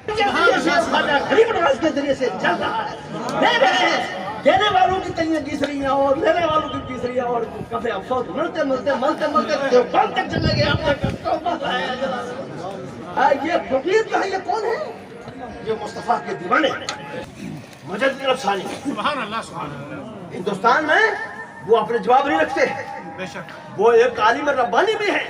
गरीब नवाज के जरिए से चल रहा है। देने वालों की तलियां घिस रही हैं और लेने वालों की घिस रही है और कभी अफसोस मिलते मिलते मलते मलते देवबंद तक चले गए। ये फकीर जो है ये कौन है? ये मुस्तफा के दीवाने मुजद्दिद अल-सानी। सुभान अल्लाह, सुभान अल्लाह। हिंदुस्तान में वो अपने जवाब नहीं रखते। बेशक वो एक आलिम रब्बानी भी है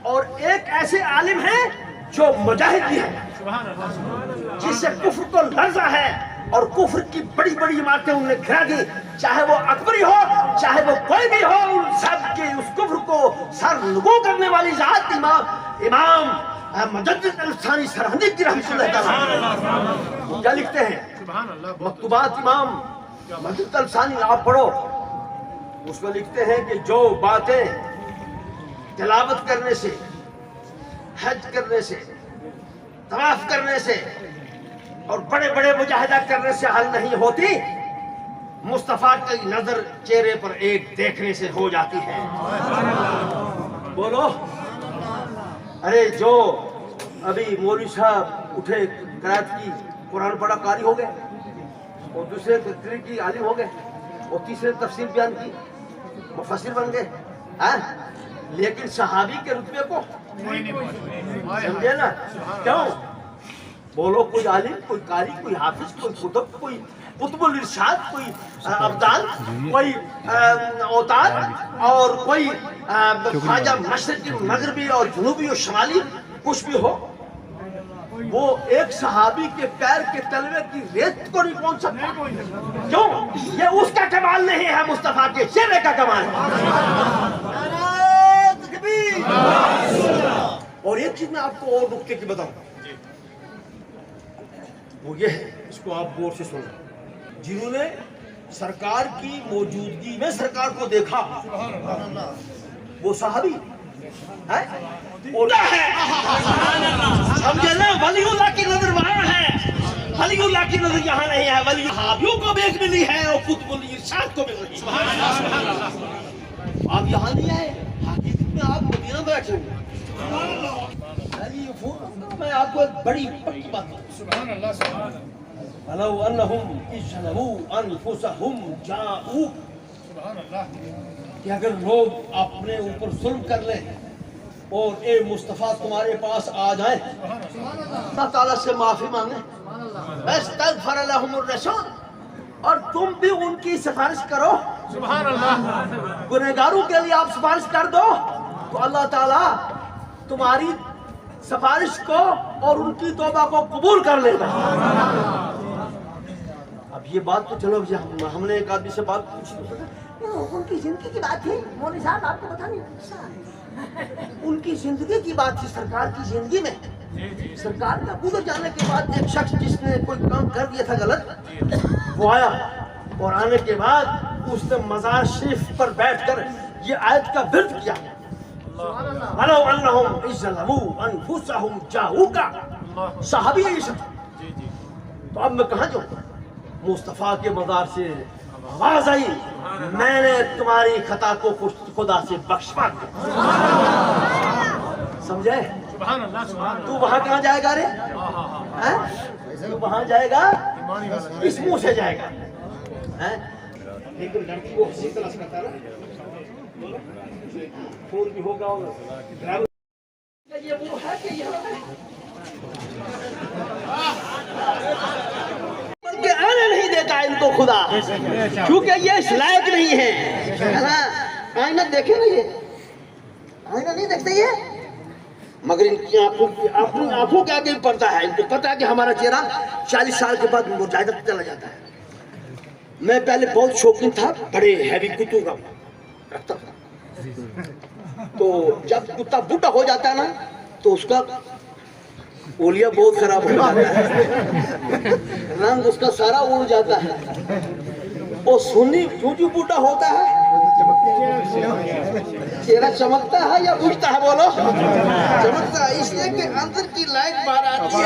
और एक ऐसे आलिम है जो मुजाहिद भी है, सुभान अल्लाह, सुभान अल्लाह। जिससे कुफ्र को लर्जा है और कुफ्र की बड़ी बड़ी इमारतें उन्होंने गिरा दी। चाहे वो अकबरी हो चाहे वो कोई भी हो, उन सब के उस कुफ्र को सरनगू करने वाली जात इमाम मुजद्दिद अल-सानी सरहंदी की रहमतुल्लाह तआला क्या लिखते हैं? सुभान अल्लाह। मकतूबात इमाम मुजद्दिद अल-सानी आप पढ़ो, उसमें लिखते हैं कि जो बातें तिलावत करने से, हज करने से, तवाफ करने से और बड़े बड़े मुजाहिदा करने से हल नहीं होती, मुस्तफा की नजर चेहरे पर एक देखने से हो जाती है। बोलो। अरे जो अभी मौलवी साहब उठे करात की कुरान पढ़ा कारी हो गए और दूसरे तफसीर की आलिम हो गए और तीसरे तफसीर बयान की मुफस्सिर बन गए, लेकिन सहाबी के रुतबे को समझे ना? क्यों? बोलो। कोई आलिम, कोई कारी, कोई हाफिज, कोई कुतुब, कोई कुतुबुल इरशाद, कोई अब्दाल, कोई औतार और कोई ख्वाजा मशरिकी, मगरबी और जनूबी और शमाली कुछ भी हो, वो एक सहाबी के पैर के तलवे की रेत को नहीं पहुंच सकता। क्यों? ये उसका कमाल नहीं है, मुस्तफा के चेहरे का कमाल है। और एक चीज मैं आपको और नुक्ते की बताऊं, वो ये है, इसको आप गौर से सुनो। जिन्होंने सरकार की मौजूदगी में सरकार को देखा वो सहाबी है और समझे ना? वलीउल्लाह की नजर वहां है, वलीउल्लाह की नजर यहाँ नहीं है। वली सहाबियों को भी एक मिली है और कुतुबुल इरशाद को मिल रही है। आप यहाँ नहीं आए, हकीकत में आप मदीना में बैठे हुए। मैं आपको एक बड़ी पक्की बात बताऊं। सुभान अल्लाह, सुभान अल्लाह। वलौ अन्नहुम इज़्ज़लमू अनफुसहुम जाऊक, सुभान अल्लाह। कि अगर लोग अपने ऊपर जुल्म कर लें और ए मुस्तफा तुम्हारे पास आ जाए, अल्लाह ताला से माफी मांगे, अस्तगफर लहुमुर रसूल, और तुम भी उनकी सिफारिश करो, सुभान अल्लाह। गुनहगारों के लिए आप सिफारिश कर दो, तो अल्लाह ताला तुम्हारी सिफारिश को और उनकी तौबा को कबूल कर लेगा। अब ये बात तो चलो, हमने एक आदमी से बात पूछी, उनकी जिंदगी की बात थी मौलवी साहब, आपको पता नहीं? उनकी जिंदगी की बात थी, सरकार की जिंदगी में। सरकार का गुजर जाने के बाद एक शख्स जिसने कोई काम कर दिया था गलत, वो आया और आने के बाद उसने मजार शरीफ पर बैठकर ये आयत का विर्द किया, वलौ अन्नहुम इज़्ज़लमू अनफुसहुम जाऊका। सहाबी है ये शख्स। तो अब मैं कहाँ जाऊँ? मुस्तफा के मजार से आवाज आई, मैंने तुम्हारी खता को खुदा से बख्शवा दिया। समझे? सुभान अल्लाह, सुभान तू वहां कहाँ जाएगा रे? तू वहां जाएगा इस मुंह से जाएगा। लेकिन लड़की को हंसी तलाश करता है ना, फोन भी होगा और ये वो है कि आने नहीं देता इनको खुदा, क्योंकि ये इस लायक नहीं है। आईना देखे ना, ये आईना नहीं देखते ये, मगर इनकी आंखों के आगे पड़ता है। इनको पता है कि हमारा चेहरा 40 साल के बाद मुरझाता चला जाता है। मैं पहले बहुत शौकीन था, बड़े हैवी कुत्तों का रखता था, तो जब कुत्ता बूढ़ा हो जाता है ना, तो उसका ओलिया बहुत खराब हो जाता है, रंग उसका सारा उड़ जाता है, और सुन्नी क्यों बूढ़ा होता है, चेहरा चमकता है या बुझता है? बोलो। चमकता है, इसलिए कि अंदर की लाइट बाहर आती है।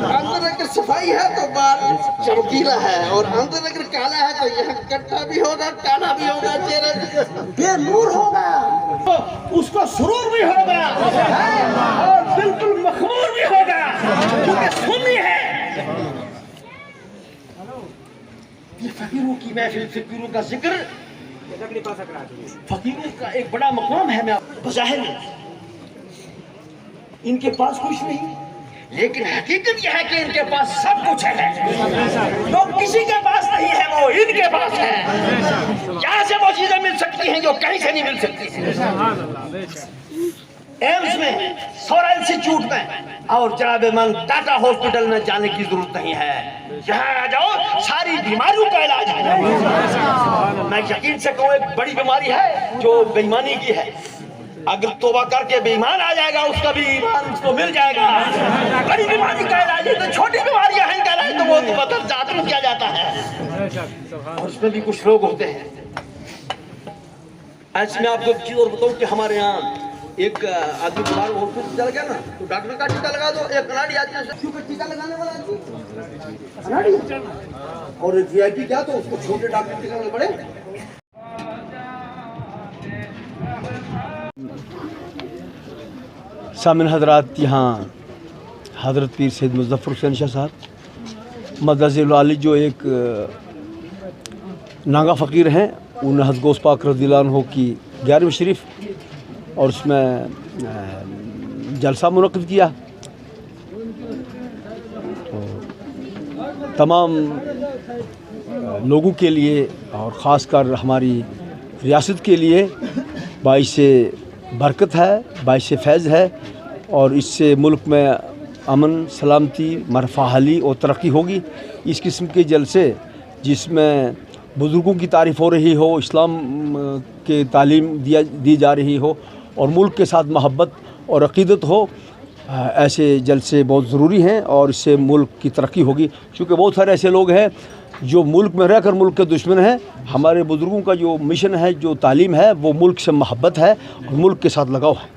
अंदर अगर सफाई है तो बाहर चमकीला है, और अंदर अगर काला है तो यहाँ कट्टा भी होगा, काला भी होगा, चेहरा बेनूर होगा, उसको सुरूर भी होगा और बिल्कुल मखमूर भी होगा। फकीरों की महफिल, फकीरों का जिक्र, फकीरों का एक बड़ा मकाम है। मैं बज़ाहिर इनके पास कुछ नहीं, लेकिन हकीकत यह है कि इनके पास सब कुछ है। जो किसी के पास नहीं है वो इनके पास है। यहाँ से वो चीजें मिल सकती हैं जो कहीं से नहीं मिल सकती। एम्स में, सौरा इंस्टीट्यूट में और जनाब मन टाटा हॉस्पिटल में जाने की जरूरत नहीं है। यहाँ आ जाओ, सारी बीमारियों का इलाज है। मैं यकीन से कहूँ एक बड़ी बीमारी है जो बेईमानी की है। अगर तौबा करके बेईमान आ जाएगा, उसका भी ईमान उसको मिल जाएगा। बड़ी बीमारी का इलाज है, तो छोटी बीमारियां हैं इनका इलाज तो वो तो बदल जात में किया जाता है। और उसमें भी कुछ लोग होते हैं ऐसे। मैं आपको एक चीज और बताऊं कि हमारे यहाँ एक आदमी बीमार और कुछ चल गया ना, तो डॉक्टर का टीका लगा दो। एक अनाड़ी आदमी क्यों का टीका लगाने वाला आदमी अनाड़ी, और एक वीआईपी क्या तो उसको छोटे डॉक्टर टीका लगाने पड़े। सामिन हजरात, यहाँ हज़रत पीर सैयद मुज़फ़्फ़र हुसैन शाह साहब मदरजुल आली जो एक नागा फ़कीर हैं, उन्हें हज़रत गौस पाक रज़ियल्लाहु अन्हु की 11वीं शरीफ और उसमें जलसा मुनक़्क़िद किया। तो तमाम लोगों के लिए और ख़ासकर हमारी रियासत के लिए बाइस बरकत है, बाइस फैज़ है, और इससे मुल्क में अमन, सलामती, मरफ़ाहली और तरक्की होगी। इस किस्म के जलसे जिसमें बुज़ुर्गों की तारीफ़ हो रही हो, इस्लाम के तालीम दी जा रही हो और मुल्क के साथ मोहब्बत और अक़ीदत हो, ऐसे जलसे बहुत ज़रूरी हैं और इससे मुल्क की तरक्की होगी। क्योंकि बहुत सारे ऐसे लोग हैं जो मुल्क में रहकर मुल्क के दुश्मन हैं। हमारे बुज़ुर्गों का जो मिशन है, जो तालीम है, वो मुल्क से मोहब्बत है और मुल्क के साथ लगाव है।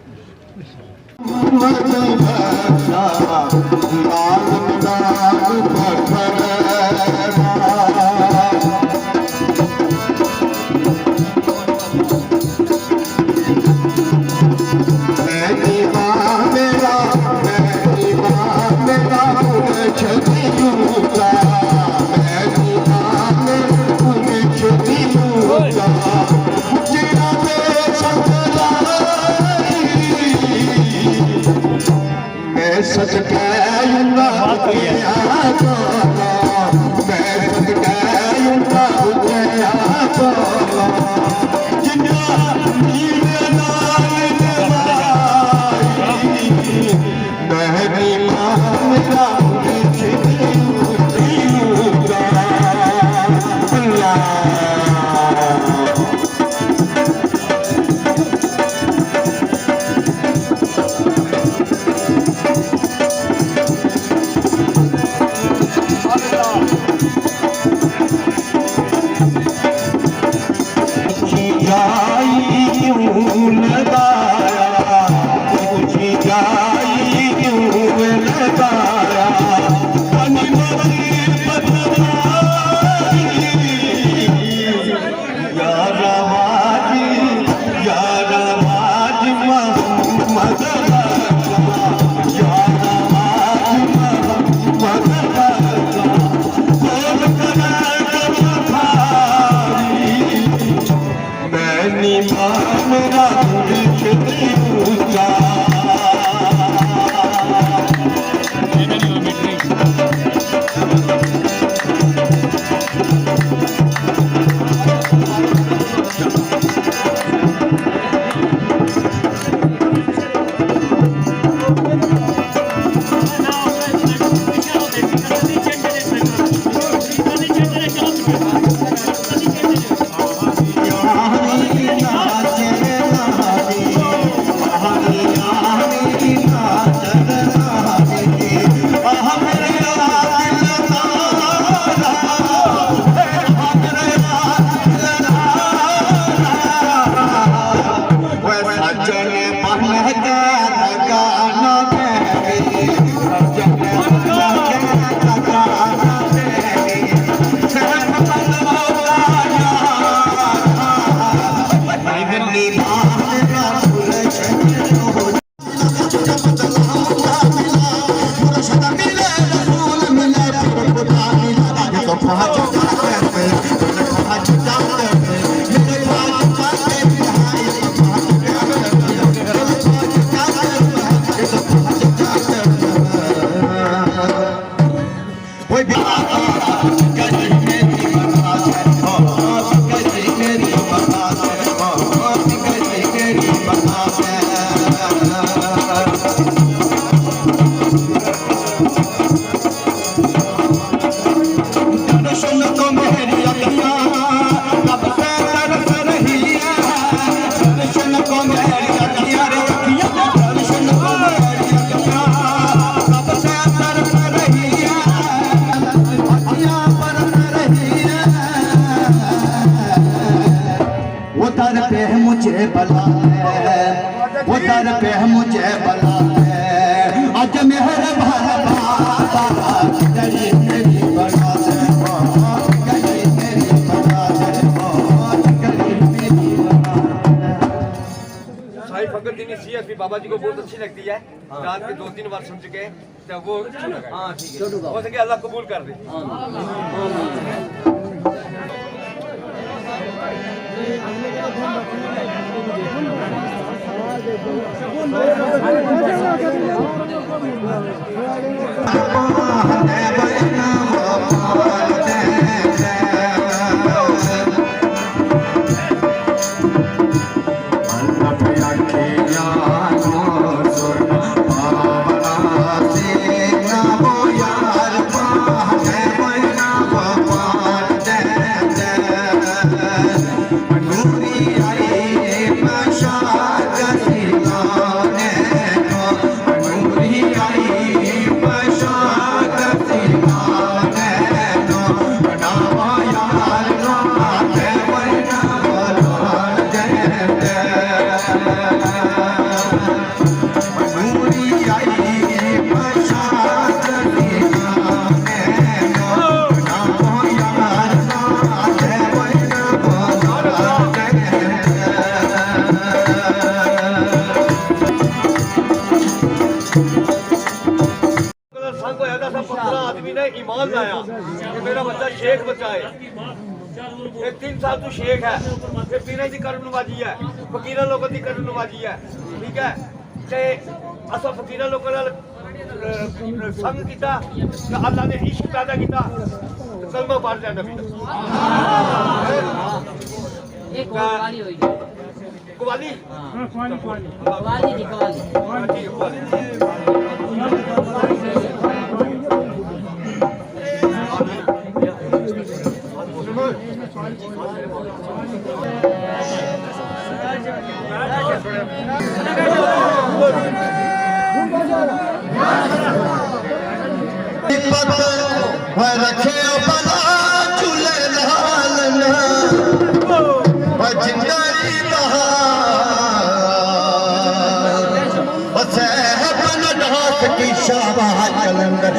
सच कहूँगा बला है, वो दर पे मुझे बला है। आज मेहर भर बाबा गली मेरी बना दे, गली मेरी बना दे, गली मेरी बना दे। साईं फकर दीनी सीएसपी बाबा जी को बहुत अच्छी लगती है। रात के 2-3 बार सुन चुके हैं, तो वो हाँ ठीक है, हो सके अल्लाह कबूल कर दे। आदमी ने ईमान लाया कि मेरा बच्चा शेख बच्चा है। 3 साल तू शेख है, फिर पीने की करम नवाजी है, फकीर लोगों की करम नवाजी है, ठीक है। ते असा फकीर लोगों संग किया, अल्लाह ने इश्क पैदा किया, कलमा पढ़ लिया नबी ने। कवाली रखे बना चूल्हे लालना जिंदगी बन ढास की शाबाह कलंदर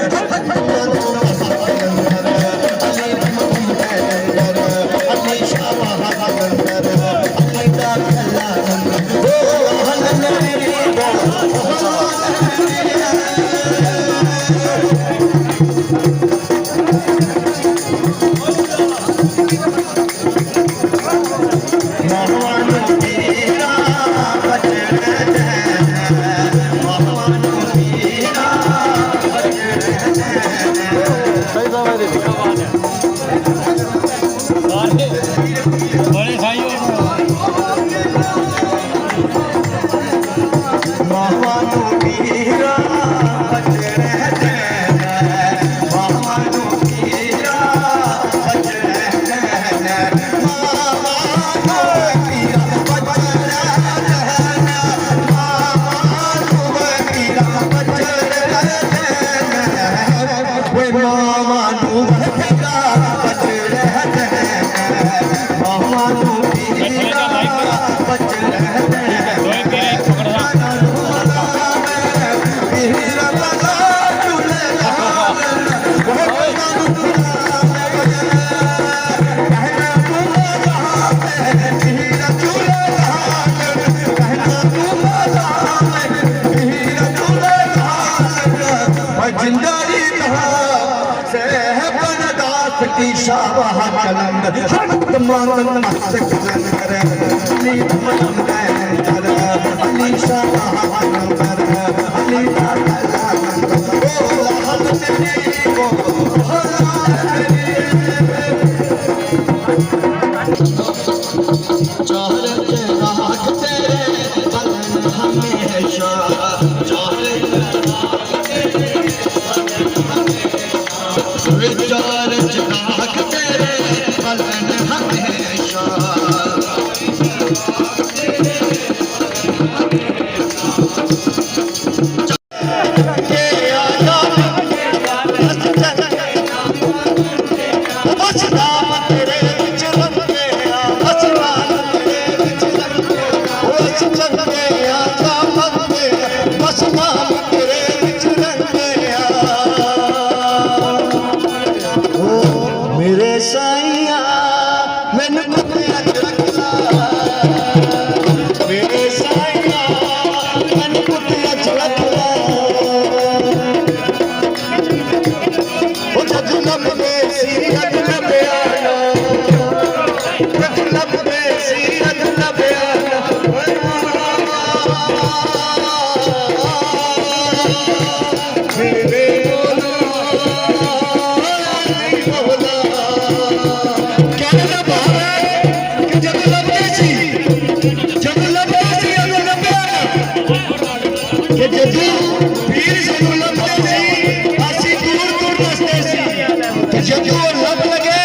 की शाबाह कलंदर तमाम मस्त कलंदर अली तमाम कलंदर अली शाबाह कलंदर अली पीर सानू लभदे सी असी दूर दूर दसदे सी ते जदों लब लगे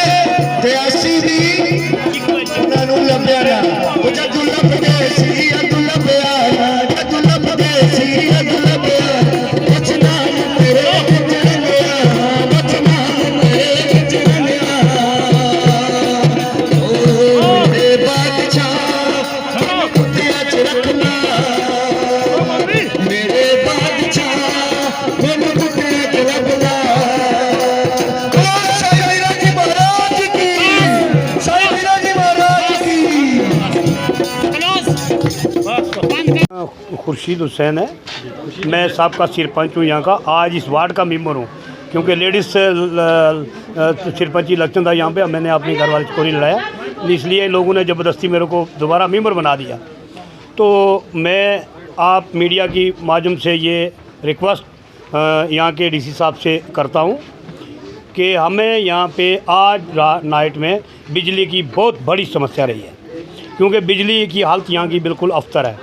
ते असी भी उन्हां नू लभया ना ओ जदों लभदे सी अदू लभया ना जदों लभदे सी अदू लभया बचना तेरे चरनिया बचना तेरे चरनिया ओ मेरे बादशाह कुत्तियां च रखना मेरे बादशाह मैनू कुत्तियां च रखना खुर्शीद हुसैन है, मैं साबका सरपंच हूँ यहाँ का। आज इस वार्ड का मेंबर हूँ क्योंकि लेडीज़ से सरपंची इलेक्शन था यहाँ पे, मैंने अपनी घरवाली को नहीं लड़ाया, इसलिए लोगों ने ज़बरदस्ती मेरे को दोबारा मेंबर बना दिया। तो मैं आप मीडिया की माध्यम से ये रिक्वेस्ट यहाँ के डीसी साहब से करता हूँ कि हमें यहाँ पे आज नाइट में बिजली की बहुत बड़ी समस्या रही है, क्योंकि बिजली की हालत यहाँ की बिल्कुल अफतर है।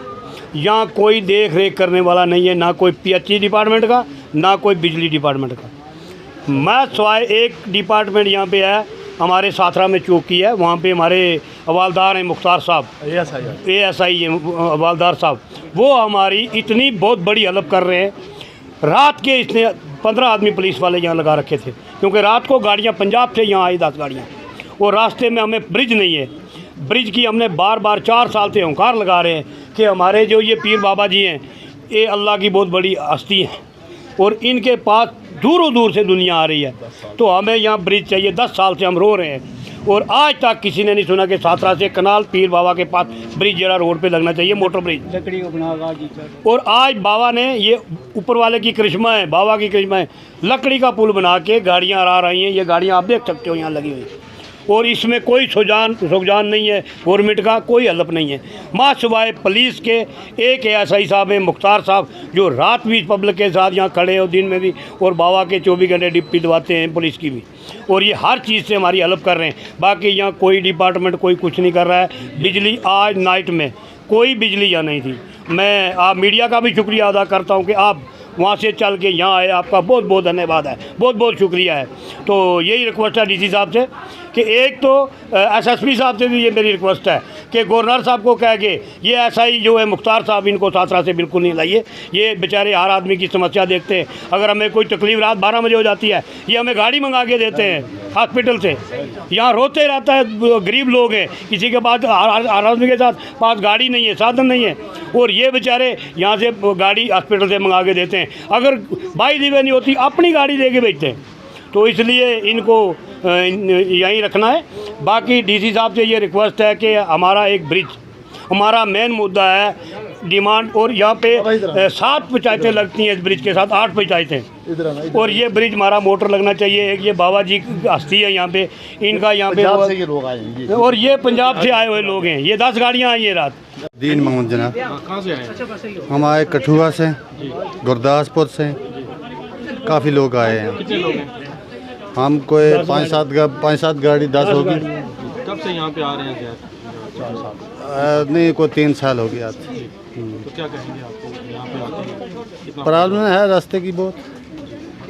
यहाँ कोई देख रेख करने वाला नहीं है, ना कोई पीएचई डिपार्टमेंट का, ना कोई बिजली डिपार्टमेंट का। मैं सवाए एक डिपार्टमेंट यहाँ पे है, हमारे साथरा में चौकी है, वहाँ पे हमारे हवालदार हैं मुख्तार साहब, ASI है हवालदार साहब, वो हमारी इतनी बहुत बड़ी हेल्प कर रहे हैं। रात के इसने 15 आदमी पुलिस वाले यहाँ लगा रखे थे, क्योंकि रात को गाड़ियाँ पंजाब से यहाँ आई 10 गाड़ियाँ, और रास्ते में हमें ब्रिज नहीं है। ब्रिज की हमने बार बार 4 साल से हुंकार लगा रहे हैं कि हमारे जो ये पीर बाबा जी हैं, ये अल्लाह की बहुत बड़ी हस्ती हैं और इनके पास दूरों दूर से दुनिया आ रही है, तो हमें यहाँ ब्रिज चाहिए। 10 साल से हम रो रहे हैं और आज तक किसी ने नहीं सुना कि साथरा से कनाल पीर बाबा के पास ब्रिज जरा रोड पे लगना चाहिए, मोटर ब्रिज लकड़ी को बना। और आज बाबा ने, ये ऊपर वाले की करिश्मा है, बाबा की करिश्मा है, लकड़ी का पुल बना के गाड़ियाँ आ रही हैं। ये गाड़ियाँ आप देख सकते हो यहाँ लगी हुई, और इसमें कोई सुजान नहीं है, गवर्नमेंट का कोई हेल्प नहीं है। माँ सिवाय पुलिस के एक ASI साहब हैं मुख्तार साहब, जो रात भी पब्लिक के साथ यहाँ खड़े हो, दिन में भी, और बाबा के 24 घंटे डिप्टी दबाते हैं पुलिस की भी, और ये हर चीज़ से हमारी हेल्प कर रहे हैं। बाकी यहाँ कोई डिपार्टमेंट कोई कुछ नहीं कर रहा है। बिजली आज नाइट में कोई बिजली यहाँ नहीं थी। मैं आप मीडिया का भी शुक्रिया अदा करता हूँ कि आप वहाँ से चल के यहाँ आए, आपका बहुत बहुत धन्यवाद है, बहुत बहुत शुक्रिया है। तो यही रिक्वेस्ट है DC साहब से कि एक तो SSP साहब से भी ये मेरी रिक्वेस्ट है कि गवर्नर साहब को कह के ये SI जो है मुख्तार साहब, इनको साथरा से बिल्कुल नहीं लाइए। ये बेचारे हर आदमी की समस्या देखते हैं। अगर हमें कोई तकलीफ रात 12 बजे हो जाती है, ये हमें गाड़ी मंगा के देते हैं हॉस्पिटल से। यहाँ रोते रहता है, गरीब लोग हैं, किसी के पास हर आदमी के पास गाड़ी नहीं है, साधन नहीं है, और ये बेचारे यहाँ से गाड़ी हॉस्पिटल से मंगा के देते हैं। अगर बाई दीवे नहीं होती, अपनी गाड़ी दे के बेचते हैं। तो इसलिए इनको यहीं रखना है। बाकी DC साहब से ये रिक्वेस्ट है कि हमारा एक ब्रिज, हमारा मेन मुद्दा है डिमांड, और यहाँ पे 7 पंचायतें लगती हैं इस ब्रिज के साथ, 8 पंचायतें, और ये ब्रिज हमारा मोटर लगना चाहिए। एक ये बाबा जी की हस्ती है यहाँ पे, इनका यहाँ पे और ये पंजाब से आए हुए लोग हैं। ये 10 गाड़ियाँ आई हैं रात। दीन मोहम्मद जनाब, कहाँ से आए? हम आए कठुआ से, गुरदासपुर से, काफ़ी लोग आए हैं। कितने लोग हैं? हम कोई 5-7 गाड़ी 10 होगी। कब से यहाँ पे आ रहे हैं? 4 साल। नहीं, कोई 3 साल हो गया। तो क्या कहेंगे आपको यहाँ पे आते हैं? प्रॉब्लम है रास्ते की बहुत,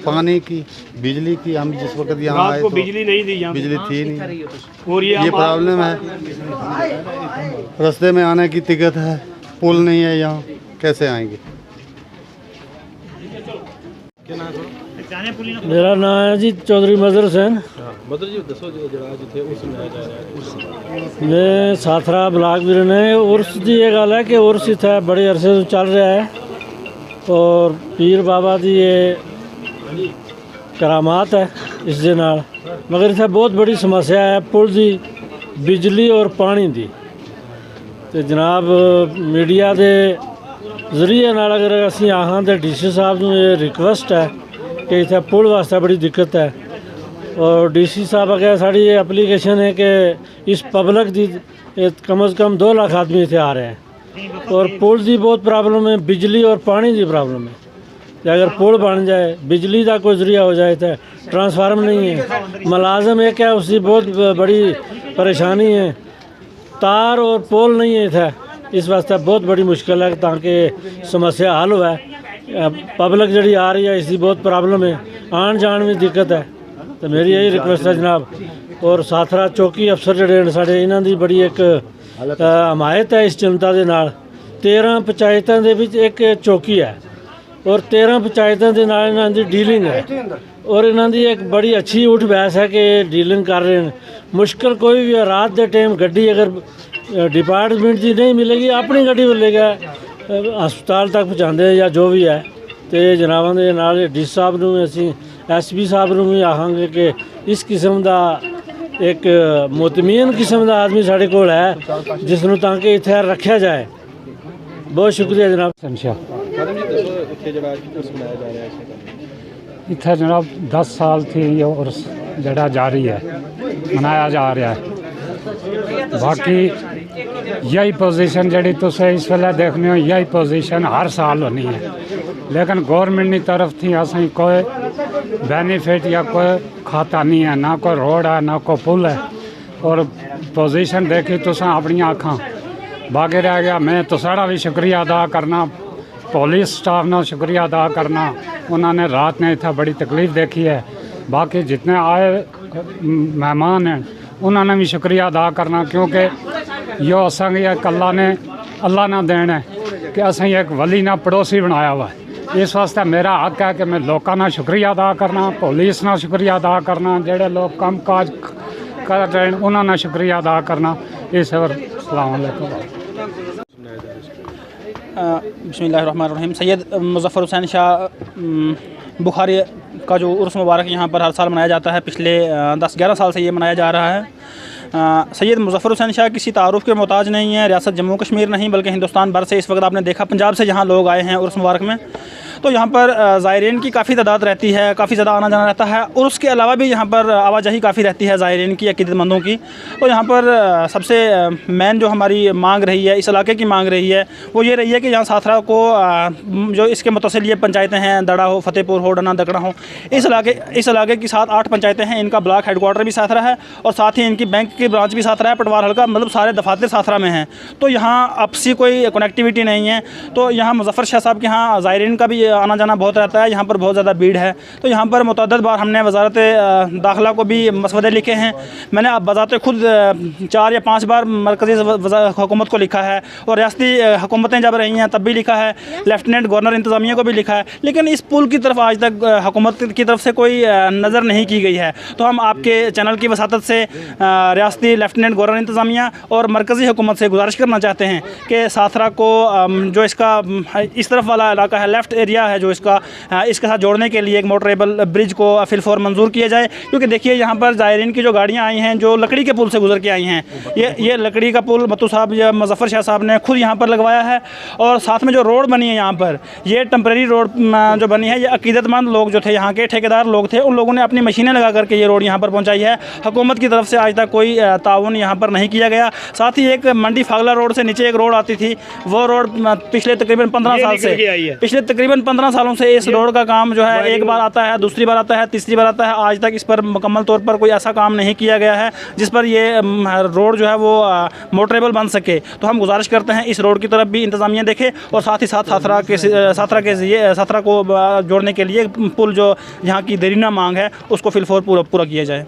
पानी की, बिजली की। हम जिस वक्त यहाँ आए तो तो बिजली नहीं थी यहाँ, बिजली थी नहीं, और ये प्रॉब्लम है। रास्ते में आने की दिक्कत है, पुल नहीं है यहाँ, कैसे आएंगे? क्या नाम है? मेरा नाम है जी चौधरी मजर हुसैन। मदर जी दसो जो जरा जिथे उर्स मनाया जा रहा है, उर्स मैं साथरा ब्लाक भी रहने। उर्स की ये गल है कि उर्स इतना बड़े अरसे तो चल रहा है, और पीर बाबा की ये करामात है इस दे नाल, मगर इतना बहुत बड़ी समस्या है पुल की, बिजली और पानी की। तो जनाब मीडिया के जरिए नाल अगर असी आहां तो DC साहब नूं ये रिक्वेस्ट है कि इतना पुल वास्ते बड़ी दिक्कत है, और DC साहब अगर साड़ी ये एप्लीकेशन है कि इस पब्लिक की कम से कम 2 लाख आदमी इतने आ रहे हैं, और पुल की बहुत प्रॉब्लम है, बिजली और पानी की प्रॉब्लम है। तो अगर पुल बन जाए, बिजली का कोई जरिया हो जाए, तो ट्रांसफार्म नहीं है, मुलाजम एक है, उसकी बहुत बड़ी परेशानी है, तार और पोल नहीं है था। इस वास्ते बहुत बड़ी मुश्किल है ताकि समस्या हल हुआ है। पब्लिक जी आ रही है इसकी बहुत प्रॉब्लम है, आन जान में दिक्कत है। तो मेरी यही रिक्वेस्ट है जनाब, और साथरा चौकी अफसर जड़े साढ़े इन्हों की बड़ी एक हमायत है इस चिंता के नाल। 13 पंचायतों के विच एक चौकी है और 13 पंचायतों के नाल इन्हों की डीलिंग है, और इन्हों की एक बड़ी अच्छी उठ बहस है कि डीलिंग कर रहे हैं। मुश्किल कोई भी है, रात के टाइम गड्डी अगर डिपार्टमेंट की नहीं मिलेगी, अपनी गड्डी मिलेगा हस्पताल तक पहुँचाते या जो भी है। तो जनाबां दे नाल डी साहब नूं असीं SP साहब नूं भी आखांगे कि इस किस्म का एक मुतमीन किस्म का आदमी साढ़े कोल है जिसनूं ताकि इत्थे रखा जाए। बहुत शुक्रिया जनाब। ਮੈਡਮ ਜੀ ਦੱਸੋ ਇੱਥੇ ਜਿਹੜਾ ਅੱਜ ਉਰਸ ਮਨਾਇਆ ਜਾ ਰਿਹਾ ਹੈ ਇਸ इतना जनाब 10 साल थी ये उर्स जड़ा जारी है, मनाया जा रहा है। बाकी यही पोजीशन जड़ी तुसे इस वेले देखने हो, यही पोजीशन हर साल होनी है, लेकिन गवर्नमेंट की तरफ थी असें कोई बेनीफिट या कोई खाता नहीं है, ना कोई रोड है ना कोई पुल है। और पोजीशन देखी तुसा अपनी आँखा बाकी रह गया। मैं तुसाड़ा भी शुक्रिया अदा करना, पुलिस स्टाफ ने शुक्रिया अदा करना, उन्होंने रात ने इतना बड़ी तकलीफ़ देखी है। बाकी जितने आए मेहमान हैं उन्होंने भी शुक्रिया अदा करना, क्योंकि यो असें एक अल्लाह ने देन है कि असें एक वली ना पड़ोसी बनाया हुआ है। इस वास्ते मेरा हक है कि मैं लोगों का शुक्रिया अदा करना, पुलिस ना शुक्रिया अदा करना, जेडे लोग काम काज कर रहे हैं उन्होंने शुक्रिया अदा करना। इस और अस्सलाम वालेकुम। बिस्मिल्लाहिर्रहमानिर्रहीम। सैयद मुज़फ़्फ़र हुसैन शाह बुखारी का जो उर्स मुबारक यहाँ पर हर साल मनाया जाता है, पिछले 10-11 साल से ये मनाया जा रहा है। सैयद मुज़फ़्फ़र हुसैन शाह किसी तारुफ़ के मोहताज नहीं है, रियासत जम्मू कश्मीर नहीं बल्कि हिंदुस्तान भर से इस वक्त आपने देखा पंजाब से यहाँ लोग आए हैं उर्स मुबारक में, तो यहाँ पर ज़ायरीन की काफ़ी तादाद रहती है, काफ़ी ज़्यादा आना जाना रहता है। और उसके अलावा भी यहाँ पर आवाजाही काफ़ी रहती है ज़ायरीन की, अक़ीदतमंदों की। तो यहाँ पर सबसे मेन जो हमारी मांग रही है, इस इलाके की मांग रही है, वो ये रही है कि यहाँ साथरा को जो इसके मुतसिल ये पंचायतें हैं, दड़ा हो, फतेहपुर हो, डना दकड़ा हो, इस इलाके की 7-8 पंचायतें हैं, इनका ब्लॉक हेडक्वार्टर भी साथरा है और साथ ही इनकी बैंक की ब्रांच भी साथरा है, पटवार हल्का, मतलब सारे दफातर साथरा में हैं। तो यहाँ आपसी कोई कनेक्टिविटी नहीं है। तो यहाँ मुज़फ़्फ़र शाह साहब के यहाँ ज़ायरीन का भी आना जाना बहुत रहता है, यहाँ पर बहुत ज़्यादा भीड़ है। तो यहाँ पर मुतअद्दिद बार हमने वज़ारत दाखिला को भी मसवदे लिखे हैं। मैंने अब बज़ाते खुद 4 या 5 बार मरकज़ी हुकूमत को लिखा है और रियासती हुकूमतें जब रही हैं तब भी लिखा है, लेफ्टिनेंट गवर्नर इंतज़ामिया को भी लिखा है, लेकिन इस पुल की तरफ आज तक हुकूमत की तरफ से कोई नज़र नहीं की गई है। तो हम आपके चैनल की वसातत से रियासती लेफ्टिनेंट गवर्नर इंतज़ामिया और मरकज़ी हुकूमत से गुजारिश करना चाहते हैं कि साथरा को जो इसका इस तरफ वाला इलाका है, लेफ़्ट एरिया है जो इसके साथ जोड़ने के लिए एक मोटरेबल ब्रिज को फिलफौर मंजूर किया जाए। क्योंकि देखिए यहाँ पर ज़ायरीन की जो गाड़ियाँ आई हैं जो लकड़ी के पुल से गुजर के आई हैं, ये लकड़ी का पुल मत्तू साहब या मुज़फ़्फ़र शाह साहब ने खुद यहाँ पर लगवाया है। और साथ में जो रोड बनी है यहाँ पर, ये टेम्परेरी रोड जो बनी है, ये अक़ीदतमंद लोग जो थे, यहाँ के ठेकेदार लोग थे, उन लोगों ने अपनी मशीनें लगा करके ये रोड यहाँ पर पहुँचाई है। हुकूमत की तरफ से आज तक कोई ताउन यहाँ पर नहीं किया गया। साथ ही एक मंडी फागला रोड से नीचे एक रोड आती थी, वो रोड पिछले तकरीबन 15 सालों से इस रोड का काम जो है एक बार आता है, दूसरी बार आता है, तीसरी बार आता है, आज तक इस पर मुकम्मल तौर पर कोई ऐसा काम नहीं किया गया है जिस पर ये रोड जो है वो मोटरेबल बन सके। तो हम गुजारिश करते हैं इस रोड की तरफ भी इंतज़ामिया देखे और साथ ही साथ साथरा को जोड़ने के लिए पुल जो यहाँ की देरीना मांग है उसको फिलफौर पूरा किया जाए।